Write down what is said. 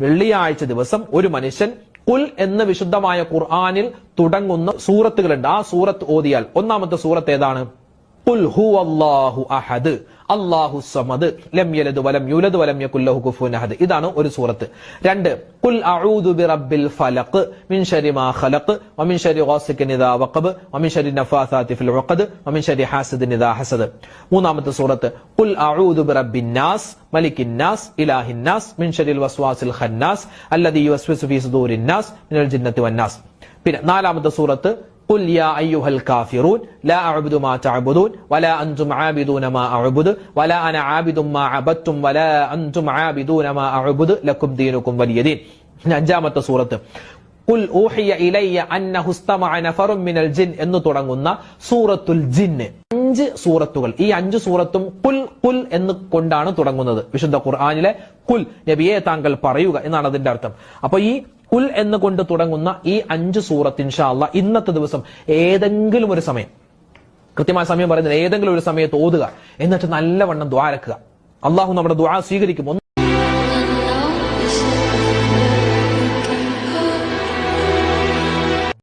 വെള്ളിയാഴ്ച ദിവസം ഒരു മനുഷ്യൻ ഖുൽ എന്ന വിശുദ്ധമായ ഖുർആനിൽ തുടങ്ങുന്ന സൂറത്തുകളുണ്ട്. ആ സൂറത്ത് ഓതിയാൽ ഒന്നാമത്തെ സൂറത്ത് ഏതാണ്? ഖുൽ ഹുവല്ലാഹു അഹദ് അല്ലാഹു സമദ് ലം യലിദ് വലം യൂലദ് വലം യകുൽ ലഹു കുഫുവൻ അഹദ്. ഇതാണ് ഒരു സൂറത്ത്. 2 ഖുൽ അഊദു ബിറബ്ബിൽ ഫലഖ് മിൻ ശർരി മാ ഖലഖ് വമിൻ ശർരി ഗാസിഖിൻ ഇദാ വഖബ് വമിൻ ശർരി നഫാസാതി ഫിൽ ഉഖദ് വമിൻ ശർരി ഹാസിദിൻ ഇദാ ഹസദ്. മൂന്നാമത്തെ സൂറത്ത് ഖുൽ അഊദു ബിറബ്ബിൻ നാസ് മലിക്കിൻ നാസ് ഇലാഹിൻ നാസ് മിൻ ശർരിൽ വസ്വാസിൽ ഖന്നാസ് അല്ലദീ യുവസ്വിസു ഫീ സുദൂരിൻ നാസ് മിനൽ ജിന്നത്തി വൻ നാസ്. പിന്നെ നാലാമത്തെ സൂറത്ത് ഖുൽ യാ അയ്യുഹൽ കാഫിറൂൻ ലാ അഅ്ബുദു മാ തഅബുദൂൻ വലാ അൻതും ആബിദൂന മാ അഅ്ബുദു വലാ അന ആബിദും മാ അബദ്തും വലാ അൻതും ആബിദൂന മാ അഅ്ബുദു ലക്കും ദീനുക്കും വലിയ ദീൻ. അഞ്ചാമത്തെ സൂറത്ത് ഖുൽ ഊഹിയ ഇലയ്യ അന്നഹു ഇസ്തമഅ നഫറുൻ മിനൽ ജിൻ എന്ന് തുടങ്ങുന്ന സൂറത്തുൽ ജിന്ന്. 5 സൂറത്തുകൾ. ഈ 5 സൂറത്തും ഖുൽ ഖുൽ എന്ന് കൊണ്ടാണ് തുടങ്ങുന്നത്. വിശുദ്ധ ഖുർആനിലെ ഖുൽ നബിയെ താങ്കൾ പറയുക എന്നാണ് അതിന്റെ അർത്ഥം. അപ്പൊ ഈ ഖുൽ എന്ന് കൊണ്ട് തുടങ്ങുന്ന ഈ 5 സൂറത്ത് ഇൻഷാ അല്ലാഹ് ഇന്നത്തെ ദിവസം ഏതെങ്കിലും ഒരു സമയം, കൃത്യമായ സമയം പറയുന്നത് ഏതെങ്കിലും ഒരു സമയത്ത് ഓതുക. എന്നിട്ട് നല്ലവണ്ണം ദുആ ഇറക്കുക. അള്ളാഹു നമ്മുടെ ദുആ സ്വീകരിക്കും.